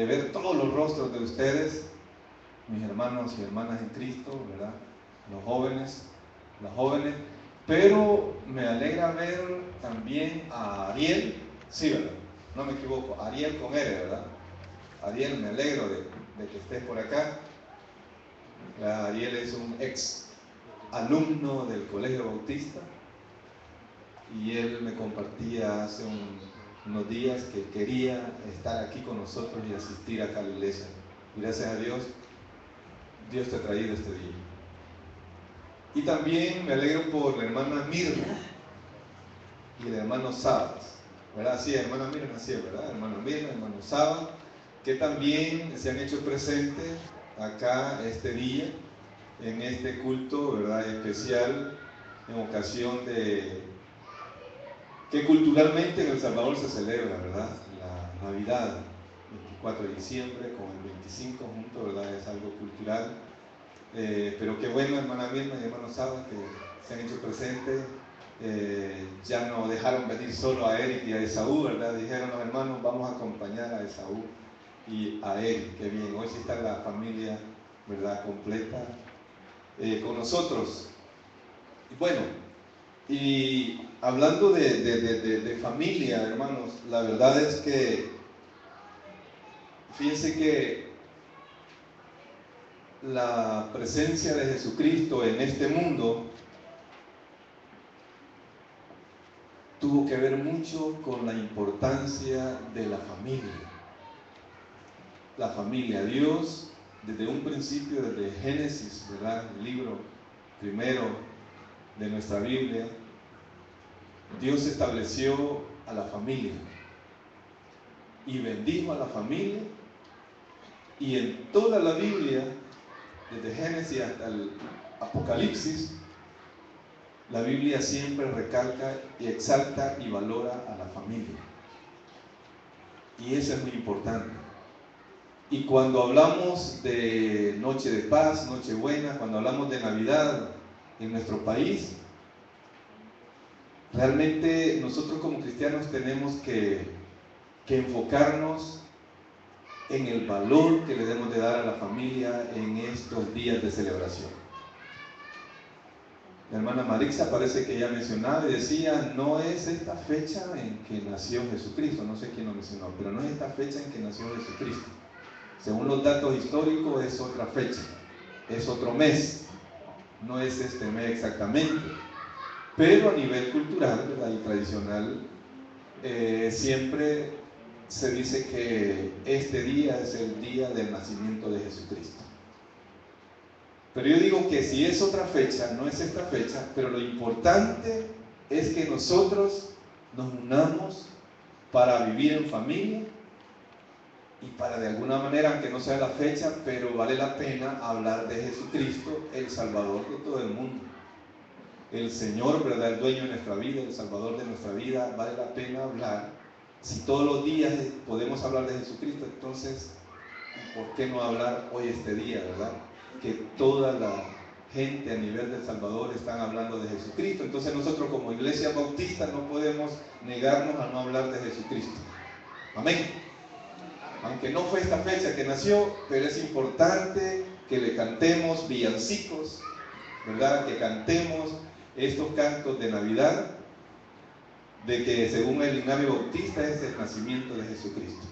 ver todos los rostros de ustedes, mis hermanos y hermanas en Cristo, ¿verdad? Los jóvenes, las jóvenes, pero me alegra ver también a Ariel, sí, ¿verdad? No me equivoco, Ariel con R, ¿verdad? Ariel, me alegro de que estés por acá. Ariel es un ex alumno del Colegio Bautista y él me compartía hace unos días que quería estar aquí con nosotros y asistir acá a la iglesia. Y gracias a Dios, Dios te ha traído este día. Y también me alegro por la hermana Mirna y el hermano Sabas, ¿verdad? Sí, hermana Mirna, sí, ¿verdad? Hermana Mirna, hermano Sabas, que también se han hecho presentes acá este día, en este culto, ¿verdad? Especial, en ocasión de que culturalmente en El Salvador se celebra, ¿verdad? La Navidad, 24 de diciembre con el 25 juntos, ¿verdad? Es algo cultural. Pero qué bueno, hermana Mirna y hermano Sabas, que se han hecho presentes. Ya no dejaron venir solo a Eric y a Esaú, ¿verdad? Dijeron los hermanos, vamos a acompañar a Esaú y a Eric. Qué bien, hoy sí está la familia, ¿verdad? Completa con nosotros. Y bueno, y hablando de familia, hermanos, la verdad es que fíjense que la presencia de Jesucristo en este mundo tuvo que ver mucho con la importancia de la familia. La familia, Dios, desde un principio, desde Génesis, ¿verdad? El libro primero de nuestra Biblia, Dios estableció a la familia y bendijo a la familia, y en toda la Biblia, desde Génesis hasta el Apocalipsis, la Biblia siempre recalca y exalta y valora a la familia. Y eso es muy importante. Y cuando hablamos de Noche de Paz, Nochebuena, cuando hablamos de Navidad en nuestro país, realmente nosotros como cristianos tenemos que enfocarnos en el valor que le debemos de dar a la familia en estos días de celebración. La hermana Marixa parece que ya mencionaba y decía, no es esta fecha en que nació Jesucristo, no sé quién lo mencionó, pero no es esta fecha en que nació Jesucristo. Según los datos históricos es otra fecha, es otro mes, no es este mes exactamente, pero a nivel cultural, ¿verdad? Y tradicional, siempre se dice que este día es el día del nacimiento de Jesucristo. Pero yo digo que si es otra fecha, no es esta fecha, pero lo importante es que nosotros nos unamos para vivir en familia y para de alguna manera, aunque no sea la fecha, pero vale la pena hablar de Jesucristo, el Salvador de todo el mundo. El Señor, ¿verdad? El dueño de nuestra vida, el Salvador de nuestra vida, vale la pena hablar. Si todos los días podemos hablar de Jesucristo, entonces, ¿por qué no hablar hoy este día, verdad? Que toda la gente a nivel del Salvador están hablando de Jesucristo. Entonces nosotros como iglesia bautista no podemos negarnos a no hablar de Jesucristo. Amén. Aunque no fue esta fecha que nació, pero es importante que le cantemos villancicos, ¿verdad? Que cantemos estos cantos de Navidad, de que según el Ignacio Bautista es el nacimiento de Jesucristo.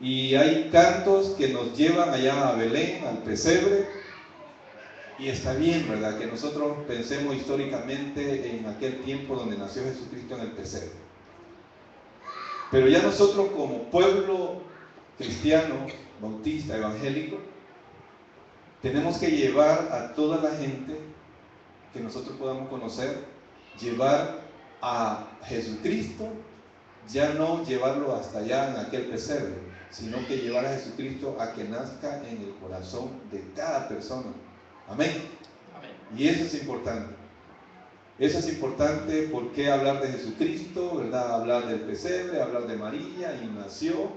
Y hay cantos que nos llevan allá a Belén, al pesebre, y está bien, ¿verdad? Que nosotros pensemos históricamente en aquel tiempo donde nació Jesucristo en el pesebre. Pero ya nosotros como pueblo cristiano, bautista, evangélico, tenemos que llevar a toda la gente que nosotros podamos conocer, llevar a Jesucristo, ya no llevarlo hasta allá en aquel pesebre, sino que llevar a Jesucristo a que nazca en el corazón de cada persona. Amén. Y eso es importante. Eso es importante porque hablar de Jesucristo, ¿verdad? Hablar del pesebre, hablar de María, y nació,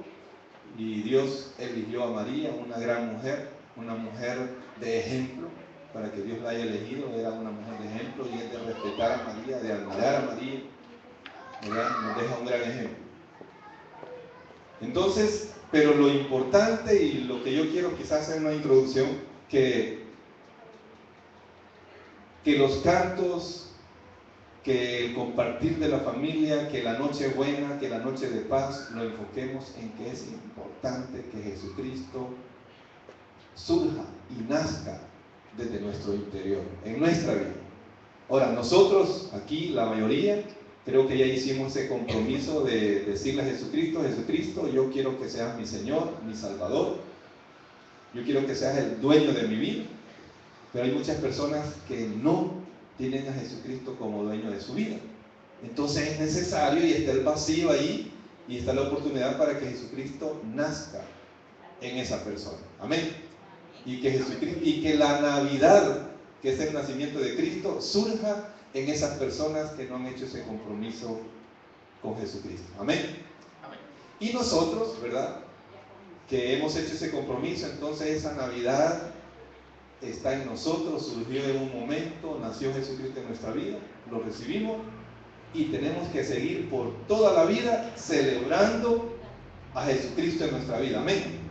y Dios eligió a María, una gran mujer, una mujer de ejemplo, para que Dios la haya elegido. Era una mujer de ejemplo, y es de respetar a María, de admirar a María, ¿verdad? Nos deja un gran ejemplo. Entonces, Pero lo importante y lo que yo quiero quizás hacer una introducción, que los cantos, que el compartir de la familia, que la noche buena, que la noche de paz, lo enfoquemos en que es importante que Jesucristo surja y nazca desde nuestro interior, en nuestra vida. Ahora, nosotros aquí, la mayoría, creo que ya hicimos ese compromiso de decirle a Jesucristo: Jesucristo, yo quiero que seas mi Señor, mi Salvador, yo quiero que seas el dueño de mi vida. Pero hay muchas personas que no tienen a Jesucristo como dueño de su vida. Entonces es necesario, y está el vacío ahí, y está la oportunidad para que Jesucristo nazca en esa persona. Amén. Y que la Navidad, que es el nacimiento de Cristo, surja en esas personas que no han hecho ese compromiso con Jesucristo. Amén. Y nosotros, ¿verdad?, que hemos hecho ese compromiso, entonces esa Navidad está en nosotros, surgió en un momento, nació Jesucristo en nuestra vida, lo recibimos y tenemos que seguir por toda la vida celebrando a Jesucristo en nuestra vida. Amén.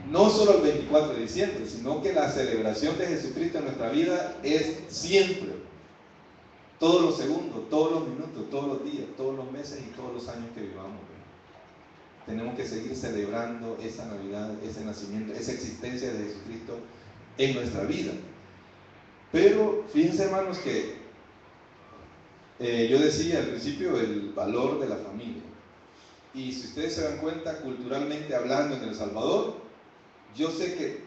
No solo el 24 de diciembre, sino que la celebración de Jesucristo en nuestra vida es siempre, todos los segundos, todos los minutos, todos los días, todos los meses y todos los años que vivamos. Tenemos que seguir celebrando esa Navidad, ese nacimiento, esa existencia de Jesucristo en nuestra vida. Pero fíjense, hermanos, que yo decía al principio el valor de la familia. Y si ustedes se dan cuenta, culturalmente hablando en El Salvador, yo sé que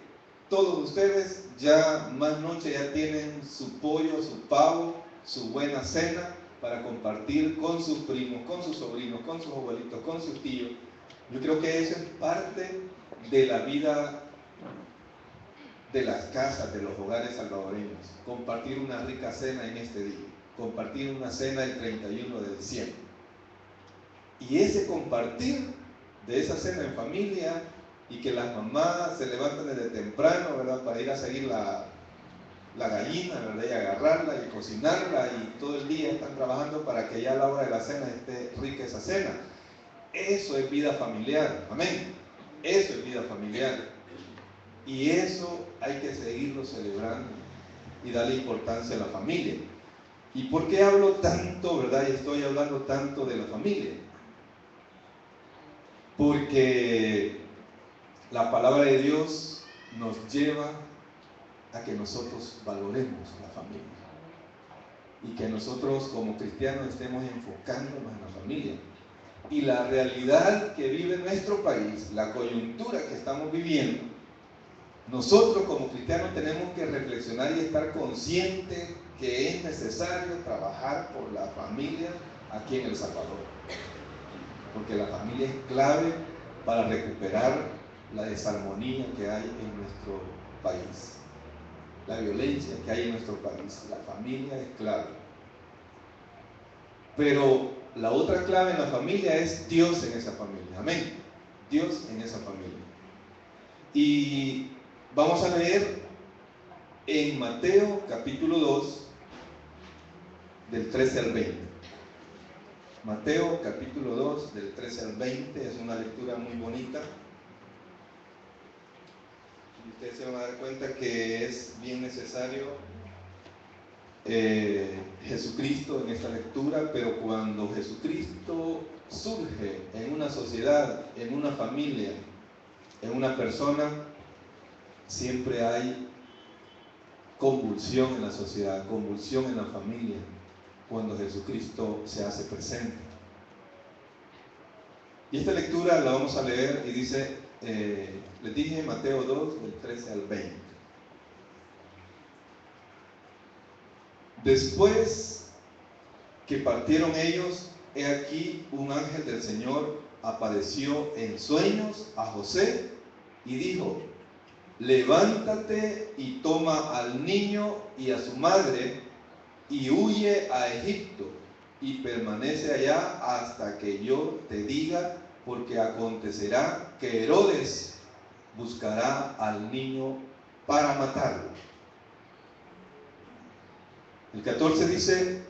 todos ustedes ya más noche ya tienen su pollo, su pavo, su buena cena para compartir con sus primos, con sus sobrinos, con sus abuelitos, con sus tíos. Yo creo que eso es parte de la vida de las casas, de los hogares salvadoreños. Compartir una rica cena en este día, compartir una cena el 31 de diciembre. Y ese compartir de esa cena en familia, y que las mamás se levantan desde temprano, ¿verdad?, para ir a seguir la gallina, ¿verdad?, y agarrarla y cocinarla, y todo el día están trabajando para que ya a la hora de la cena esté rica esa cena. Eso es vida familiar. Amén. Eso es vida familiar. Y eso hay que seguirlo celebrando y darle importancia a la familia. ¿Y por qué hablo tanto, verdad? Y estoy hablando tanto de la familia. Porque la palabra de Dios nos lleva a que nosotros valoremos la familia. Y que nosotros como cristianos estemos enfocándonos en la familia. Y la realidad que vive nuestro país, la coyuntura que estamos viviendo, nosotros como cristianos tenemos que reflexionar y estar conscientes que es necesario trabajar por la familia aquí en El Salvador. Porque la familia es clave para recuperar la desarmonía que hay en nuestro país, la violencia que hay en nuestro país. La familia es clave. Pero la otra clave en la familia es Dios en esa familia. Amén. Dios en esa familia. Y vamos a leer en Mateo capítulo 2, del 13 al 20. Mateo capítulo 2, del 13 al 20, es una lectura muy bonita. Y ustedes se van a dar cuenta que es bien necesario Jesucristo en esta lectura, pero cuando Jesucristo surge en una sociedad, en una familia, en una persona, siempre hay convulsión en la sociedad, convulsión en la familia, cuando Jesucristo se hace presente. Y esta lectura la vamos a leer y dice, les dije Mateo 2, del 13 al 20. Después que partieron ellos, he aquí un ángel del Señor apareció en sueños a José y dijo: levántate y toma al niño y a su madre y huye a Egipto y permanece allá hasta que yo te diga, porque acontecerá que Herodes buscará al niño para matarlo. El 14 dice: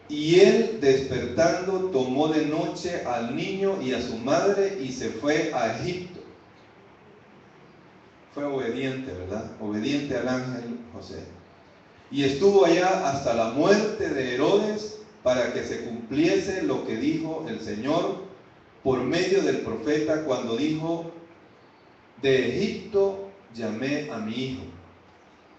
y él despertando tomó de noche al niño y a su madre y se fue a Egipto fue obediente, ¿verdad? Obediente al ángel José. Y estuvo allá hasta la muerte de Herodes para que se cumpliese lo que dijo el Señor por medio del profeta cuando dijo: de Egipto llamé a mi hijo.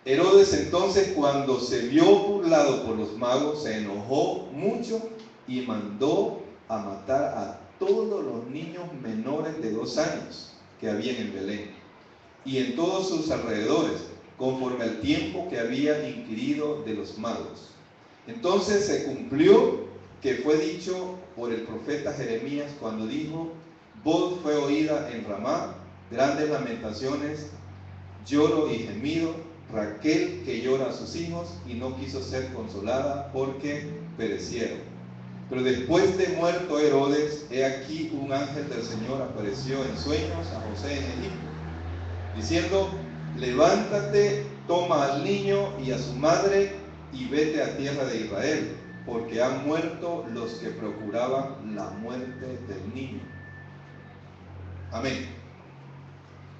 Herodes entonces, cuando se vio burlado por los magos, se enojó mucho y mandó a matar a todos los niños menores de 2 años que habían en Belén y en todos sus alrededores, conforme al tiempo que había inquirido de los magos. Entonces se cumplió que fue dicho por el profeta Jeremías cuando dijo: voz fue oída en Ramá, grandes lamentaciones, lloro y gemido, Raquel que llora a sus hijos y no quiso ser consolada porque perecieron. Pero después de muerto Herodes, he aquí un ángel del Señor apareció en sueños a José en Egipto, diciendo: levántate, toma al niño y a su madre y vete a tierra de Israel, porque han muerto los que procuraban la muerte del niño. Amén.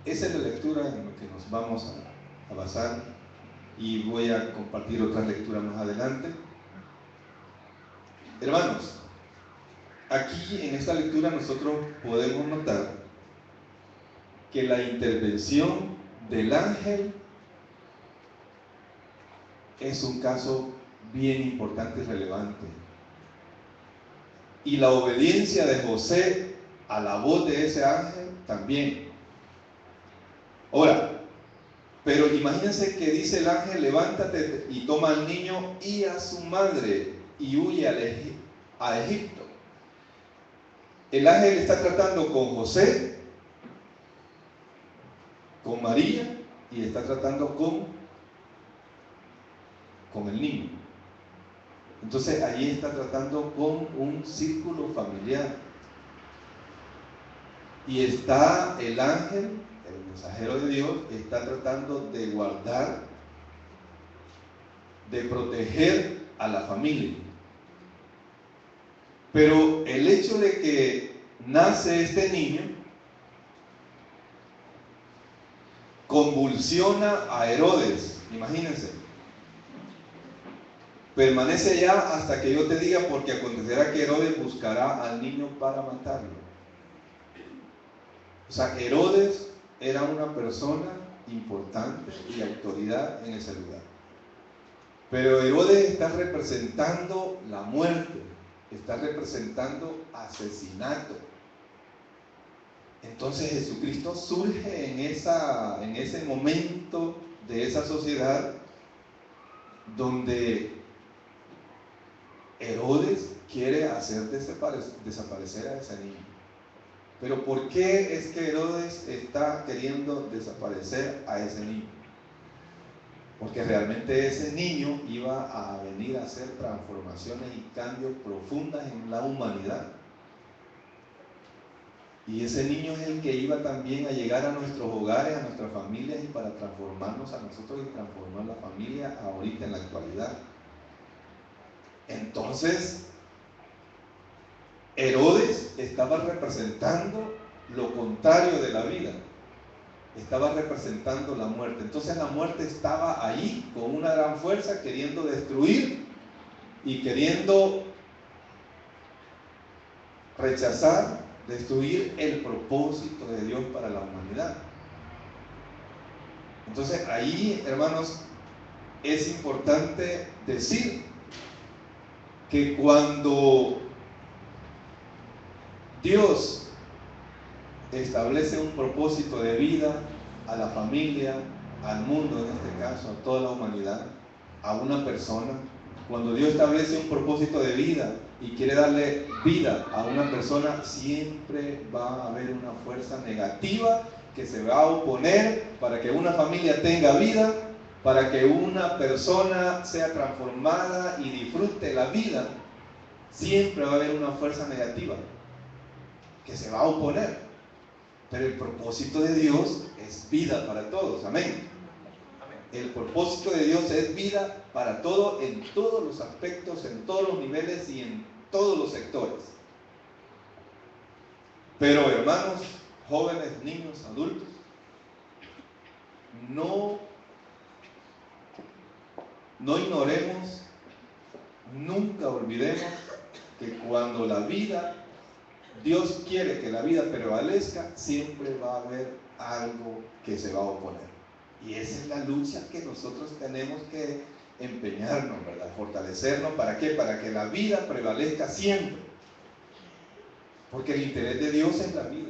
Esa es la lectura en la que nos vamos a basar, y voy a compartir otras lecturas más adelante. Hermanos, aquí en esta lectura nosotros podemos notar que la intervención del ángel es un caso bien importante y relevante. Y la obediencia de José a la voz de ese ángel también. Ahora, pero imagínense que dice el ángel: levántate y toma al niño y a su madre y huye a Egipto. El ángel está tratando con José, con María, y está tratando con el niño. Entonces allí está tratando con un círculo familiar. Y está el ángel, el mensajero de Dios, está tratando de guardar, de proteger a la familia. Pero el hecho de que nace este niño convulsiona a Herodes, imagínense. Permanece allá hasta que yo te diga, porque acontecerá que Herodes buscará al niño para matarlo. O sea, Herodes era una persona importante y autoridad en ese lugar. Pero Herodes está representando la muerte, está representando asesinato. Entonces Jesucristo surge en ese momento de esa sociedad donde Herodes quiere hacer desaparecer a ese niño. Pero ¿por qué es que Herodes está queriendo desaparecer a ese niño? Porque realmente ese niño iba a venir a hacer transformaciones y cambios profundos en la humanidad. Y ese niño es el que iba también a llegar a nuestros hogares, a nuestras familias, y para transformarnos a nosotros y transformar la familia ahorita en la actualidad. Entonces, Herodes estaba representando lo contrario de la vida. Estaba representando la muerte. Entonces la muerte estaba ahí con una gran fuerza, queriendo destruir y queriendo rechazar, destruir el propósito de Dios para la humanidad. Entonces ahí, hermanos, es importante decir que cuando Dios establece un propósito de vida a la familia, al mundo en este caso, a toda la humanidad, a una persona, cuando Dios establece un propósito de vida y quiere darle vida a una persona, siempre va a haber una fuerza negativa que se va a oponer para que una familia tenga vida, para que una persona sea transformada y disfrute la vida. Siempre va a haber una fuerza negativa que se va a oponer. Pero el propósito de Dios es vida para todos. Amén. El propósito de Dios es vida para todos, en todos los aspectos, en todos los niveles y en todos los sectores. Pero hermanos, jóvenes, niños, adultos, no ignoremos, nunca olvidemos que cuando la vida, Dios quiere que la vida prevalezca, siempre va a haber algo que se va a oponer. Y esa es la lucha que nosotros tenemos que empeñarnos, ¿verdad? Fortalecernos. ¿Para qué? Para que la vida prevalezca siempre. Porque el interés de Dios es la vida.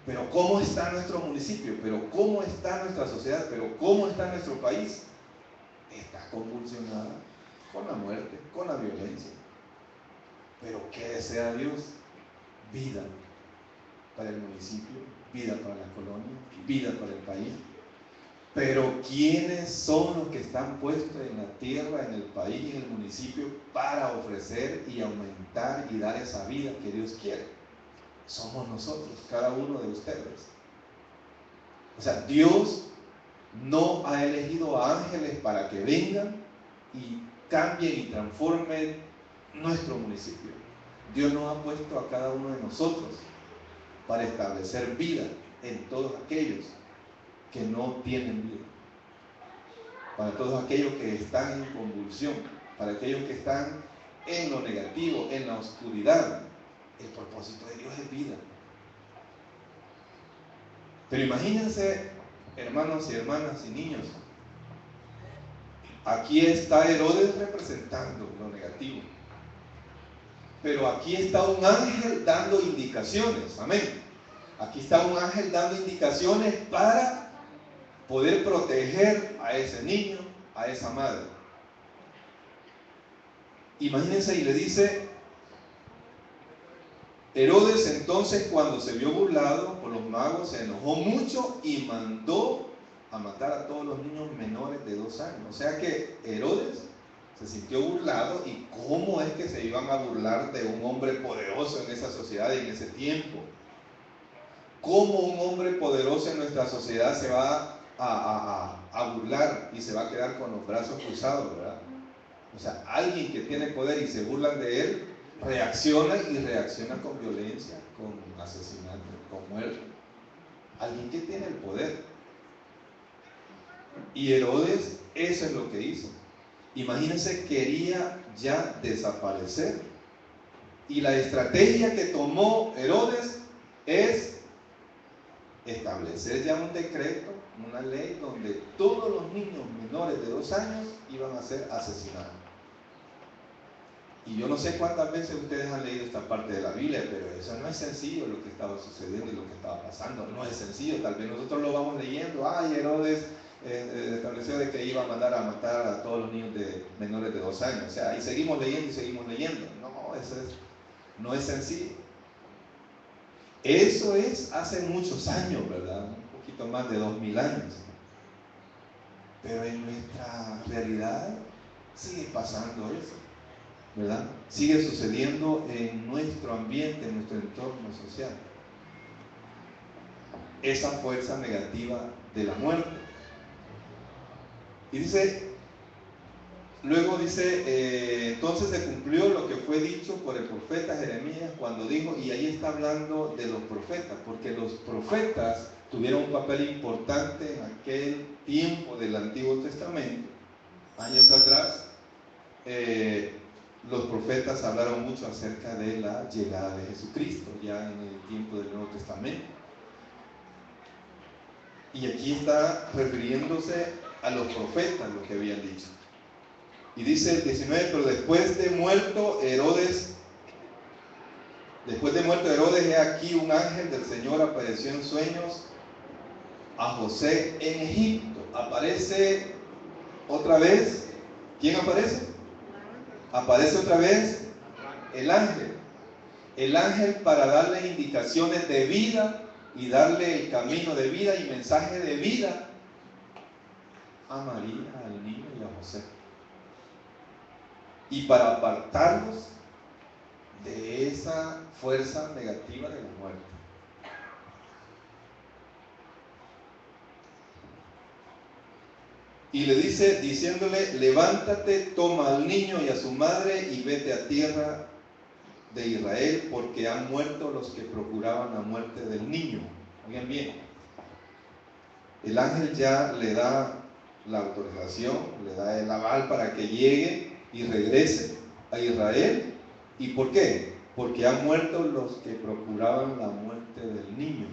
Pero ¿cómo está nuestro municipio? ¿Pero cómo está nuestra sociedad? ¿Pero cómo está nuestro país? Está convulsionada con la muerte, con la violencia. Pero ¿qué desea Dios? Vida para el municipio, vida para la colonia, vida para el país. Pero ¿quiénes son los que están puestos en la tierra, en el país y en el municipio para ofrecer y aumentar y dar esa vida que Dios quiere? Somos nosotros, cada uno de ustedes. O sea, Dios no ha elegido a ángeles para que vengan y cambien y transformen nuestro municipio. Dios nos ha puesto a cada uno de nosotros para establecer vida en todos aquellos que no tienen vida, para todos aquellos que están en convulsión, para aquellos que están en lo negativo, en la oscuridad. El propósito de Dios es vida. Pero imagínense, hermanos y hermanas y niños, aquí está Herodes representando lo negativo, pero aquí está un ángel dando indicaciones, amén. Aquí está un ángel dando indicaciones para poder proteger a ese niño, a esa madre. Imagínense, y le dice, Herodes entonces, cuando se vio burlado por los magos, se enojó mucho y mandó a matar a todos los niños menores de 2 años. O sea que Herodes se sintió burlado. ¿Y cómo es que se iban a burlar de un hombre poderoso en esa sociedad y en ese tiempo? ¿Cómo un hombre poderoso en nuestra sociedad se va a burlar y se va a quedar con los brazos cruzados, verdad? O sea, alguien que tiene poder y se burlan de él, reacciona y reacciona con violencia, con asesinato, con muerte. Alguien que tiene el poder. Y Herodes, eso es lo que hizo. Imagínense, quería ya desaparecer. Y la estrategia que tomó Herodes es establecer ya un decreto, una ley donde todos los niños menores de 2 años iban a ser asesinados. Y yo no sé cuántas veces ustedes han leído esta parte de la Biblia, pero eso no es sencillo lo que estaba sucediendo y lo que estaba pasando. No es sencillo, tal vez nosotros lo vamos leyendo. Herodes estableció de que iba a mandar a matar a todos los niños menores de 2 años. O sea, y seguimos leyendo y seguimos leyendo. No, eso no es sencillo. Eso es hace muchos años, ¿verdad? Un poquito más de 2000 años. Pero en nuestra realidad sigue pasando eso, ¿verdad? Sigue sucediendo en nuestro ambiente, en nuestro entorno social. Esa fuerza negativa de la muerte. Y luego dice, entonces se cumplió lo que fue dicho por el profeta Jeremías cuando dijo, y ahí está hablando de los profetas, porque los profetas tuvieron un papel importante en aquel tiempo del Antiguo Testamento. Años atrás, los profetas hablaron mucho acerca de la llegada de Jesucristo, ya en el tiempo del Nuevo Testamento. Y aquí está refiriéndose a los profetas, lo que habían dicho. Y dice el 19, pero después de muerto Herodes, he aquí un ángel del Señor apareció en sueños a José en Egipto. Aparece otra vez. ¿Quién aparece? Aparece otra vez el ángel. El ángel para darle indicaciones de vida y darle el camino de vida y mensaje de vida a María, al niño y a José. Y para apartarlos de esa fuerza negativa de la muerte. Y le dice, diciéndole, levántate, toma al niño y a su madre y vete a tierra de Israel, porque han muerto los que procuraban la muerte del niño. Oigan bien. el ángel ya le da la autorización, le da el aval para que llegue y regrese a Israel. ¿Y por qué? Porque han muerto los que procuraban la muerte del niño.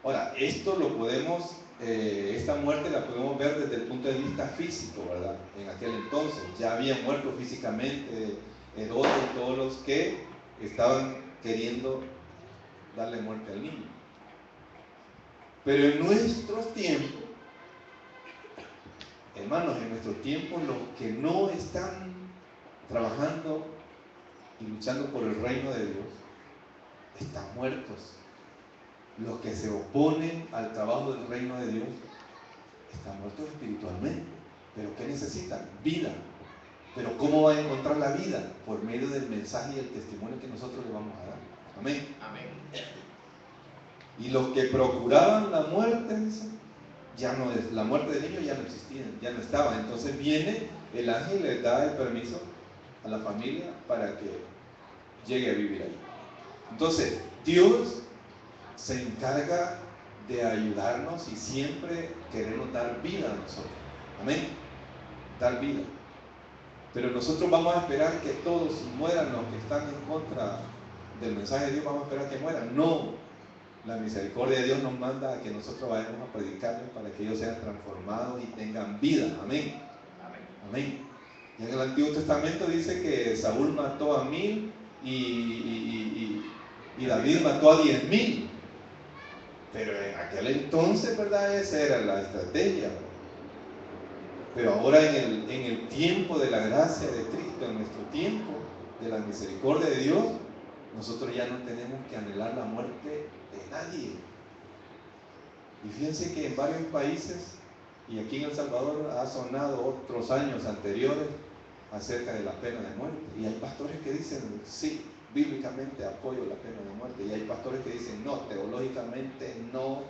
Ahora, esto lo podemos, esta muerte la podemos ver desde el punto de vista físico, ¿verdad? En aquel entonces ya habían muerto físicamente Herodes y todos los que estaban queriendo darle muerte al niño. Pero en nuestros tiempos, hermanos, en nuestros tiempos, los que no están trabajando y luchando por el reino de Dios están muertos. Los que se oponen al trabajo del reino de Dios están muertos espiritualmente. ¿Pero qué necesitan? Vida. ¿Pero cómo va a encontrar la vida? Por medio del mensaje y el testimonio que nosotros le vamos a dar. Amén. Amén. Y los que procuraban la muerte, dice, ya no es, la muerte del niño ya no existía, ya no estaba. Entonces viene el ángel y le da el permiso a la familia para que llegue a vivir ahí. Entonces, Dios se encarga de ayudarnos y siempre queremos dar vida a nosotros. Amén. Dar vida. Pero nosotros vamos a esperar que todos mueran los que están en contra del mensaje de Dios, vamos a esperar que mueran. No. La misericordia de Dios nos manda a que nosotros vayamos a predicarles para que ellos sean transformados y tengan vida. Amén. Amén. Y en el Antiguo Testamento dice que Saúl mató a 1000 y David mató a 10,000. Pero en aquel entonces, ¿verdad? Esa era la estrategia. Pero ahora en el tiempo de la gracia de Cristo, en nuestro tiempo de la misericordia de Dios, nosotros ya no tenemos que anhelar la muerte de nadie. Y fíjense que en varios países, y aquí en El Salvador ha sonado otros años anteriores acerca de la pena de muerte. Y hay pastores que dicen, sí, bíblicamente apoyo la pena de muerte. Y hay pastores que dicen, no, teológicamente no,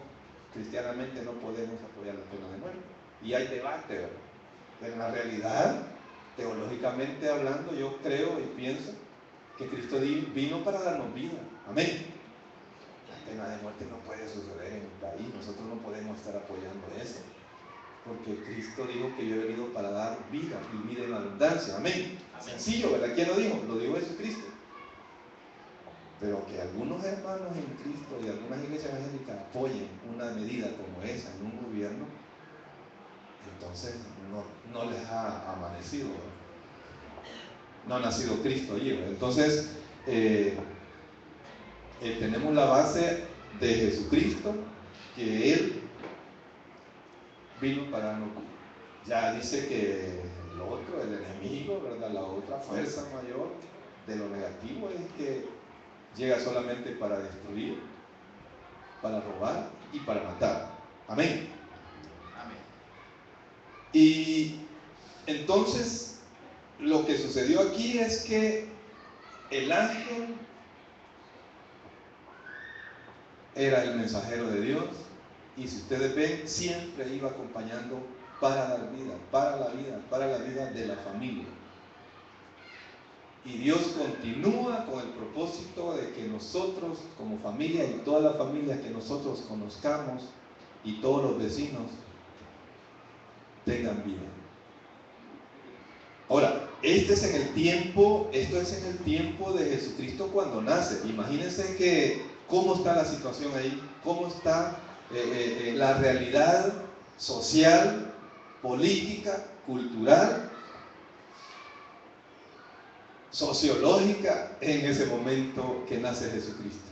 cristianamente no podemos apoyar la pena de muerte. Y hay debate, ¿verdad? Pero en la realidad, teológicamente hablando, yo creo y pienso que Cristo vino para darnos vida. Amén. La pena de muerte no puede suceder en un país, nosotros no podemos estar apoyando eso. Porque Cristo dijo que yo he venido para dar vida y vida en abundancia. Amén. Sencillo, ¿verdad? ¿Quién lo dijo? Lo dijo Jesucristo. Pero que algunos hermanos en Cristo y algunas iglesias evangélicas apoyen una medida como esa en un gobierno, entonces no les ha amanecido, ¿verdad? No ha nacido Cristo allí, ¿verdad? Entonces tenemos la base de Jesucristo, que Él vino para darnos vida. Ya dice que el otro, el enemigo, ¿verdad? La otra fuerza mayor de lo negativo es que llega solamente para destruir, para robar y para matar. Amén. Amén. Y entonces lo que sucedió aquí es que el ángel era el mensajero de Dios, y si ustedes ven, siempre iba acompañando para dar vida, para la vida de la familia. Y Dios continúa con el propósito de que nosotros como familia y toda la familia que nosotros conozcamos y todos los vecinos tengan vida. Ahora, esto es en el tiempo de Jesucristo cuando nace. Imagínense que cómo está la situación ahí, cómo está la realidad social, política, cultural, sociológica en ese momento que nace Jesucristo.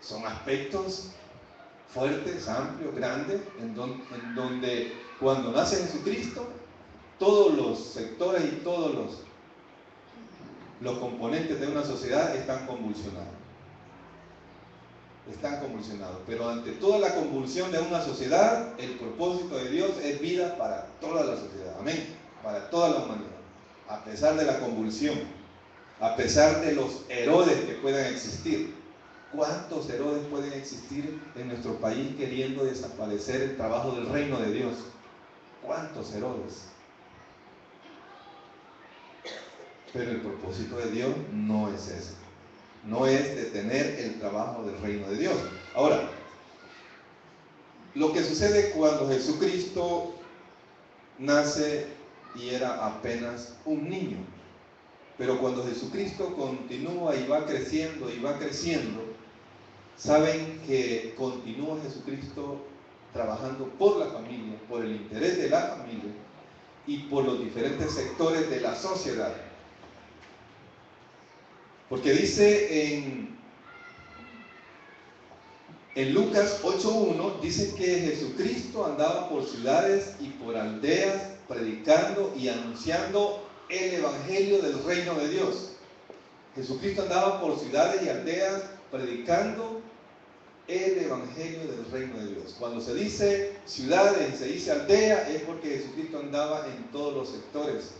Son aspectos fuertes, amplios, grandes, en donde cuando nace Jesucristo, todos los sectores y todos los componentes de una sociedad están convulsionados. Están convulsionados. Pero ante toda la convulsión de una sociedad, el propósito de Dios es vida para toda la sociedad. Amén. Para toda la humanidad. A pesar de la convulsión, a pesar de los Herodes que puedan existir. ¿Cuántos Herodes pueden existir en nuestro país queriendo desaparecer el trabajo del reino de Dios? ¿Cuántos Herodes? Pero el propósito de Dios no es ese. No es detener el trabajo del reino de Dios. Ahora, Lo que sucede cuando Jesucristo nace y era apenas un niño, pero cuando Jesucristo continúa y va creciendo, saben que continúa Jesucristo trabajando por la familia, por el interés de la familia y por los diferentes sectores de la sociedad. Porque dice en Lucas 8:1, dice que Jesucristo andaba por ciudades y por aldeas predicando y anunciando el evangelio del reino de Dios. Jesucristo andaba por ciudades y aldeas predicando el evangelio del reino de Dios. Cuando se dice ciudades y se dice aldea, es porque Jesucristo andaba en todos los sectores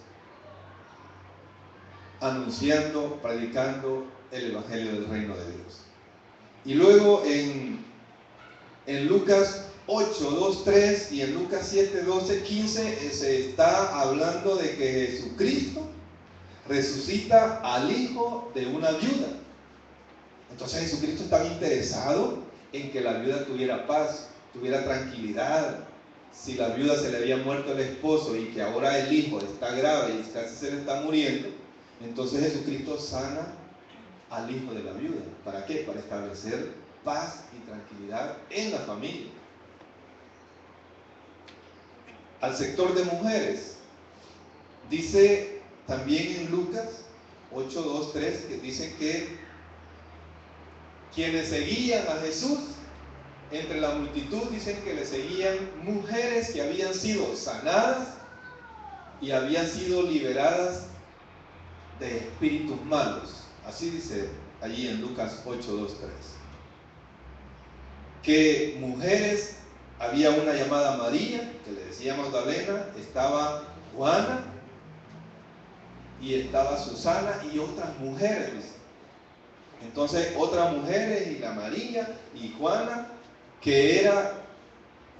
anunciando, predicando el evangelio del reino de Dios. Y luego en Lucas 8:2-3 y en Lucas 7:12-15 se está hablando de que Jesucristo resucita al hijo de una viuda. Entonces Jesucristo estaba interesado en que la viuda tuviera paz, tuviera tranquilidad. Si la viuda se le había muerto el esposo y que ahora el hijo está grave y casi se le está muriendo, entonces Jesucristo sana al hijo de la viuda. ¿Para qué? Para establecer paz y tranquilidad en la familia. Al sector de mujeres, dice también en Lucas 8:2-3 que dice que quienes seguían a Jesús, entre la multitud dicen que le seguían mujeres que habían sido sanadas y habían sido liberadas de espíritus malos. Así dice allí en Lucas 8:2-3. Que mujeres, había una llamada María, que le decía Magdalena, estaba Juana y estaba Susana y otras mujeres. Entonces otras mujeres y la María y Juana,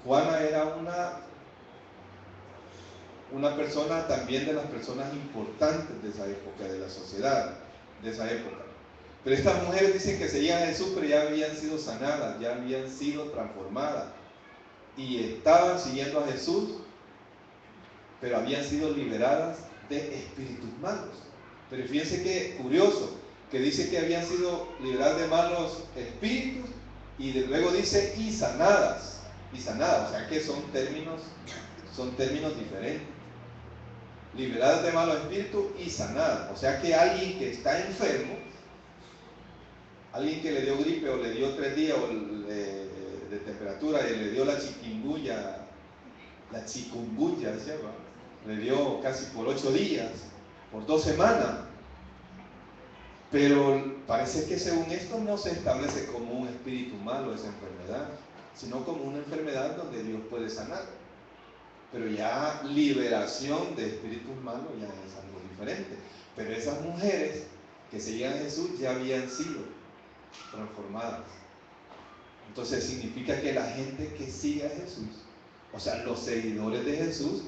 Juana era una persona también de las personas importantes de esa época, de la sociedad de esa época. Pero estas mujeres dicen que seguían a Jesús, pero ya habían sido sanadas, ya habían sido transformadas y estaban siguiendo a Jesús, pero habían sido liberadas de espíritus malos. Pero fíjense que curioso, que dice que habían sido liberadas de malos espíritus y luego dice y sanadas, o sea que son términos diferentes. Liberadas de malos espíritus y sanadas, o sea que alguien que está enfermo, alguien que le dio gripe o le dio 3 días de temperatura y le dio la chikungunya, le dio casi por 8 días, por 2 semanas. Pero parece que según esto no se establece como un espíritu malo esa enfermedad, sino como una enfermedad donde Dios puede sanar. Pero ya liberación de espíritus malos ya es algo diferente. Pero esas mujeres que seguían a Jesús ya habían sido transformadas. Entonces significa que la gente que sigue a Jesús, o sea, los seguidores de Jesús,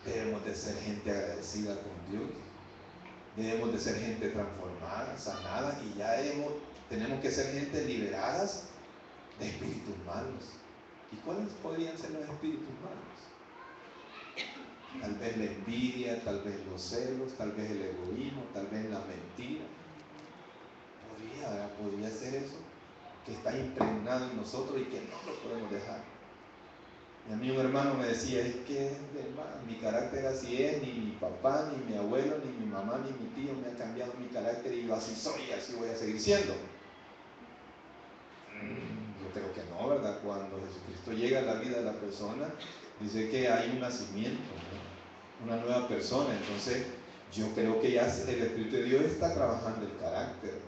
debemos de ser gente agradecida con Dios. Debemos de ser gente transformada, sanada, y ya tenemos que ser gente liberadas de espíritus malos. ¿Y cuáles podrían ser los espíritus malos? Tal vez la envidia, tal vez los celos, tal vez el egoísmo, tal vez la mentira. Podría ser eso, que está impregnado en nosotros y que no lo podemos dejar. Y a mí un hermano me decía, es que mi carácter así es, ni mi papá, ni mi abuelo, ni mi mamá, ni mi tío me han cambiado mi carácter y yo así soy y así voy a seguir siendo. Yo creo que no, ¿verdad? Cuando Jesucristo llega a la vida de la persona, dice que hay un nacimiento, ¿no? Una nueva persona. Entonces yo creo que ya el Espíritu de Dios está trabajando el carácter,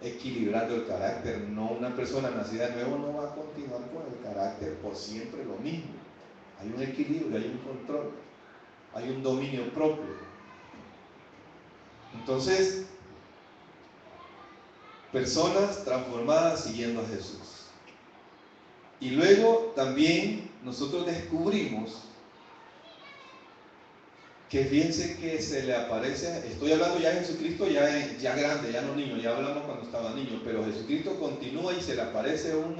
equilibrando el carácter. No, una persona nacida de nuevo no va a continuar con el carácter por siempre lo mismo. Hay un equilibrio, hay un control, hay un dominio propio. Entonces, personas transformadas siguiendo a Jesús. Y luego también nosotros descubrimos que fíjense que se le aparece, estoy hablando ya de Jesucristo ya grande, ya no niño, ya hablamos cuando estaba niño, pero Jesucristo continúa y se le aparece un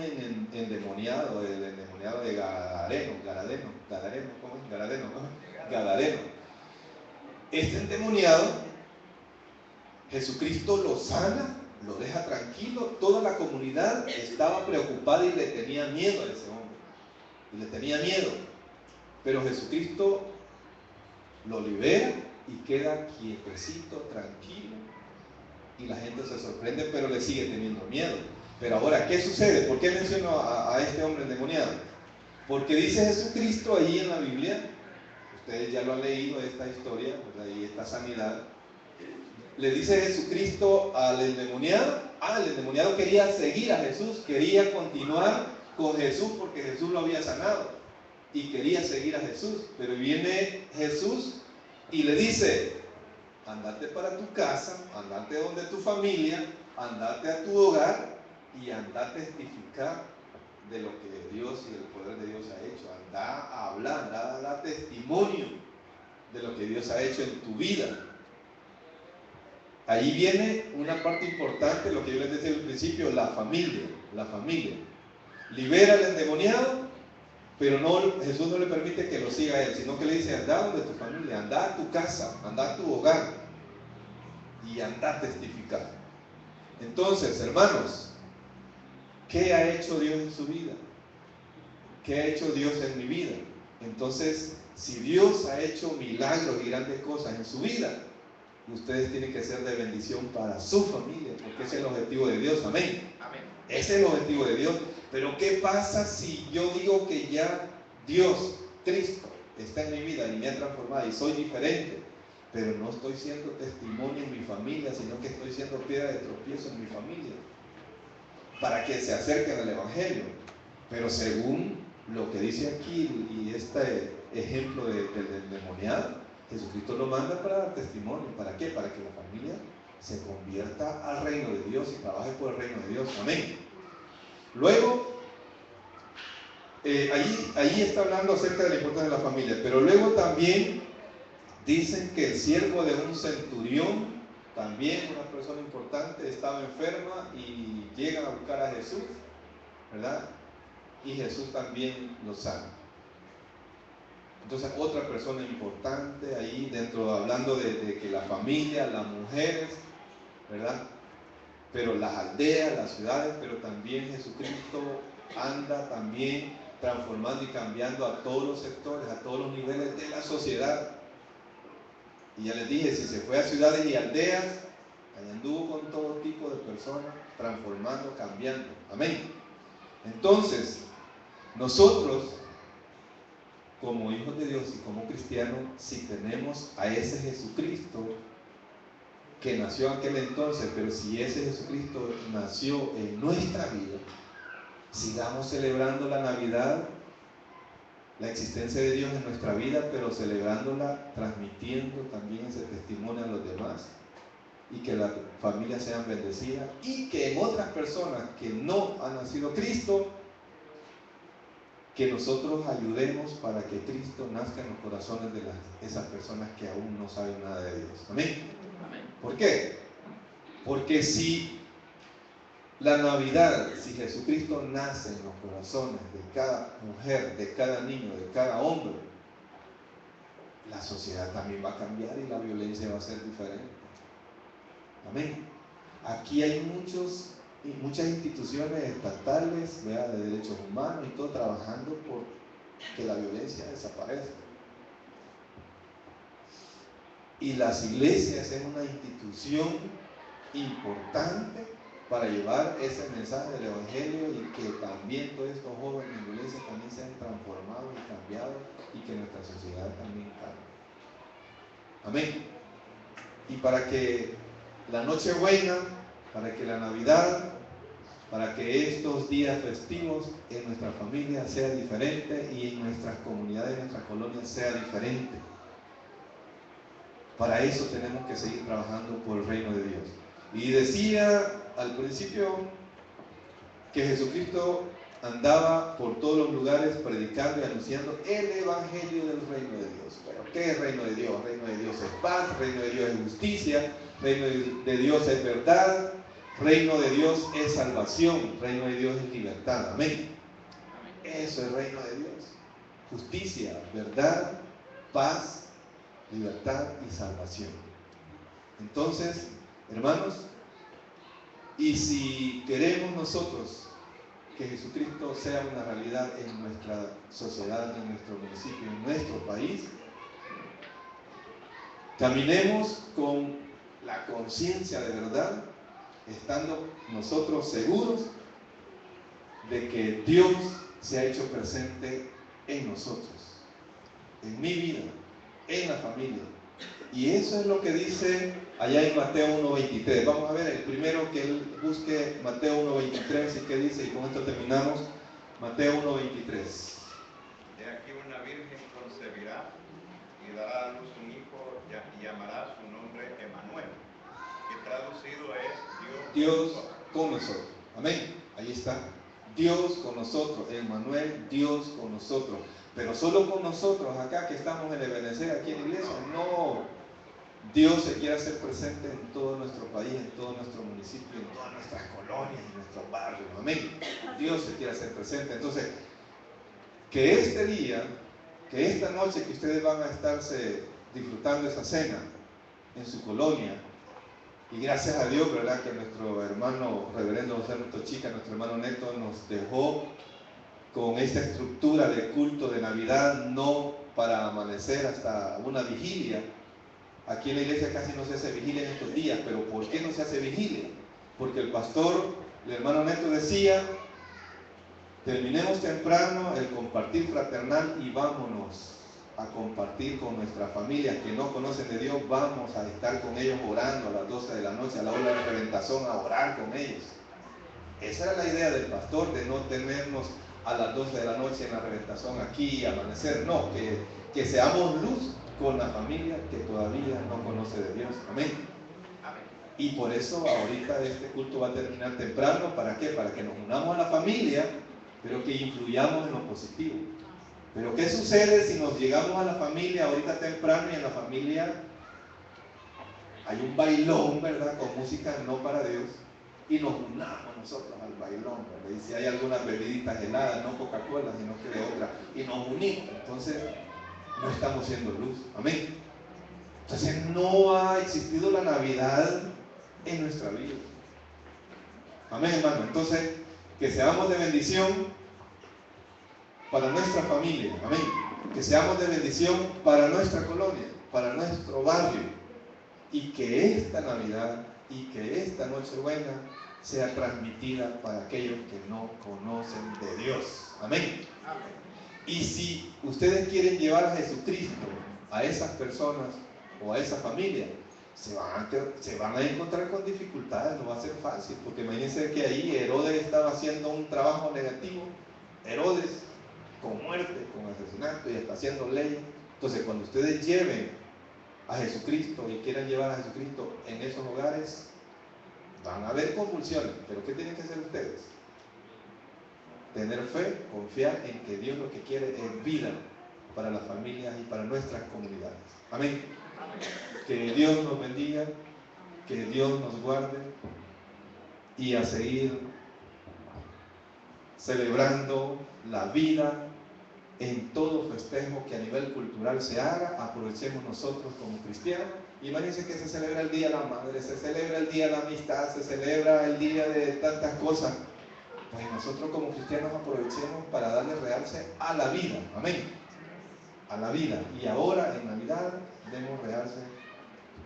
endemoniado endemoniado de Gadareno, ¿cómo es? Gadareno. Este endemoniado, Jesucristo lo sana, lo deja tranquilo, toda la comunidad estaba preocupada y le tenía miedo a ese hombre, y le tenía miedo, pero Jesucristo lo libera y queda quietecito, tranquilo, y la gente se sorprende, pero le sigue teniendo miedo. Pero ahora, ¿qué sucede? ¿Por qué menciono a este hombre endemoniado? Porque dice Jesucristo ahí en la Biblia, ustedes ya lo han leído esta historia, ¿verdad? Y esta sanidad, le dice Jesucristo al endemoniado, el endemoniado quería seguir a Jesús, quería continuar con Jesús porque Jesús lo había sanado y quería seguir a Jesús, pero viene Jesús y le dice: andate para tu casa, andate donde tu familia, andate a tu hogar y anda a testificar de lo que Dios y el poder de Dios ha hecho. Anda a hablar, anda a dar testimonio de lo que Dios ha hecho en tu vida. Ahí viene una parte importante, lo que yo les decía al principio, la familia. Libera al endemoniado, pero Jesús no le permite que lo siga a él, sino que le dice: anda donde tu familia, anda a tu casa, anda a tu hogar y anda a testificar. Entonces, hermanos, ¿qué ha hecho Dios en su vida? ¿Qué ha hecho Dios en mi vida? Entonces, si Dios ha hecho milagros y grandes cosas en su vida, ustedes tienen que ser de bendición para su familia, porque ese es el objetivo de Dios. Amén. Amén. Ese es el objetivo de Dios. Pero ¿qué pasa si yo digo que ya Dios, Cristo, está en mi vida y me ha transformado y soy diferente, pero no estoy siendo testimonio en mi familia, sino que estoy siendo piedra de tropiezo en mi familia, para que se acerquen al Evangelio? Pero según lo que dice aquí y este ejemplo del endemoniado, Jesucristo lo manda para dar testimonio. ¿Para qué? Para que la familia se convierta al reino de Dios y trabaje por el reino de Dios. Amén. Luego, allí está hablando acerca de la importancia de la familia, pero luego también dicen que el siervo de un centurión, también una persona importante, estaba enferma y llegan a buscar a Jesús, ¿verdad? Y Jesús también lo sana. Entonces, otra persona importante ahí dentro, hablando de que la familia, las mujeres, ¿verdad? Pero las aldeas, las ciudades, pero también Jesucristo anda también transformando y cambiando a todos los sectores, a todos los niveles de la sociedad. Y ya les dije, si se fue a ciudades y aldeas, ahí anduvo con todo tipo de personas, transformando, cambiando. Amén. Entonces, nosotros, como hijos de Dios y como cristianos, si tenemos a ese Jesucristo que nació en aquel entonces, pero si ese Jesucristo nació en nuestra vida, sigamos celebrando la Navidad, la existencia de Dios en nuestra vida, pero celebrándola, transmitiendo también ese testimonio a los demás, y que las familias sean bendecidas, y que en otras personas que no han nacido Cristo, que nosotros ayudemos para que Cristo nazca en los corazones de esas personas que aún no saben nada de Dios. Amén. Amén. ¿Por qué? Porque si la Navidad, si Jesucristo nace en los corazones de cada mujer, de cada niño, de cada hombre, la sociedad también va a cambiar y la violencia va a ser diferente. Amén. Aquí hay muchas instituciones estatales, ¿verdad?, de derechos humanos y todo, trabajando por que la violencia desaparezca. Y las iglesias es una institución importante para llevar ese mensaje del Evangelio, y que también todos estos jóvenes en iglesia también sean transformados y cambiados, y que nuestra sociedad también cambie. Amén. Y para que la Nochebuena, para que la Navidad, para que estos días festivos en nuestra familia sea diferente y en nuestras comunidades, en nuestras colonias sea diferente. Para eso tenemos que seguir trabajando por el reino de Dios. Y decía al principio que Jesucristo andaba por todos los lugares predicando y anunciando el Evangelio del reino de Dios. Bueno, ¿qué es reino de Dios? Reino de Dios es paz, reino de Dios es justicia, reino de Dios es verdad, reino de Dios es salvación, reino de Dios es libertad. Amén. Eso es el reino de Dios. Justicia, verdad, paz, libertad y salvación. Entonces, hermanos, y si queremos nosotros que Jesucristo sea una realidad en nuestra sociedad, en nuestro municipio, en nuestro país, caminemos con la conciencia de verdad, estando nosotros seguros de que Dios se ha hecho presente en nosotros, en mi vida, en la familia. Y eso es lo que dice allá en Mateo 1.23. Vamos a ver, el primero que él busque Mateo 1.23 y qué dice, y con esto terminamos. Mateo 1.23. De aquí una virgen concebirá y dará a luz un hijo y llamará su nombre Emmanuel, que traducido es Dios con nosotros. Amén. Ahí está. Dios con nosotros, Emmanuel, Dios con nosotros. Pero solo con nosotros acá que estamos en Ebenecer, aquí en la iglesia, no. Dios se quiere hacer presente en todo nuestro país, en todo nuestro municipio, en todas nuestras colonias, en nuestros barrios. Amén. Dios se quiere hacer presente. Entonces, que este día, que esta noche que ustedes van a estarse disfrutando esa cena en su colonia, y gracias a Dios, ¿verdad?, que nuestro hermano reverendo José Neto Chica, nuestro hermano Neto, nos dejó con esta estructura de culto de Navidad, no para amanecer hasta una vigilia. Aquí en la iglesia casi no se hace vigilia en estos días, pero ¿por qué no se hace vigilia? Porque el pastor, el hermano Neto decía, terminemos temprano el compartir fraternal y vámonos a compartir con nuestras familias que no conocen de Dios. Vamos a estar con ellos orando a las 12 de la noche, a la hora de reventazón, a orar con ellos. Esa era la idea del pastor, de no tenernos a las 12 de la noche en la reventazón aquí y amanecer. No, que seamos luz con la familia que todavía no conoce de Dios. Amén. Y por eso ahorita este culto va a terminar temprano. ¿Para qué? Para que nos unamos a la familia, pero que influyamos en lo positivo. Pero ¿qué sucede si nos llegamos a la familia ahorita temprano y en la familia hay un bailón, ¿verdad?, con música no para Dios, y nos unamos nosotros al bailón, ¿verdad? Y si hay algunas bebiditas heladas, no Coca-Cola, sino que de otra, y nos unimos, entonces no estamos siendo luz. Amén. Entonces no ha existido la Navidad en nuestra vida. Amén, hermano. Entonces, que seamos de bendición para nuestra familia. Amén. Que seamos de bendición para nuestra colonia, para nuestro barrio. Y que esta Navidad y que esta Nochebuena sea transmitida para aquellos que no conocen de Dios. Amén. Y si ustedes quieren llevar a Jesucristo a esas personas o a esa familia, se van a encontrar con dificultades, no va a ser fácil, porque imagínense que ahí Herodes estaba haciendo un trabajo negativo, Herodes con muerte, con asesinato y hasta haciendo ley. Entonces cuando ustedes lleven a Jesucristo y quieran llevar a Jesucristo en esos hogares, van a haber convulsiones, pero ¿qué tienen que hacer ustedes? Tener fe, confiar en que Dios lo que quiere es vida para las familias y para nuestras comunidades. Amén. Que Dios nos bendiga, que Dios nos guarde y a seguir celebrando la vida en todo festejo que a nivel cultural se haga. Aprovechemos nosotros como cristianos. Imagínense que se celebra el Día de la Madre, se celebra el Día de la Amistad, se celebra el Día de tantas cosas. Pues nosotros como cristianos aprovechemos para darle realce a la vida. Amén. A la vida. Y ahora en Navidad demos realce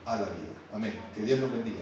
a la vida. Amén. Que Dios nos bendiga.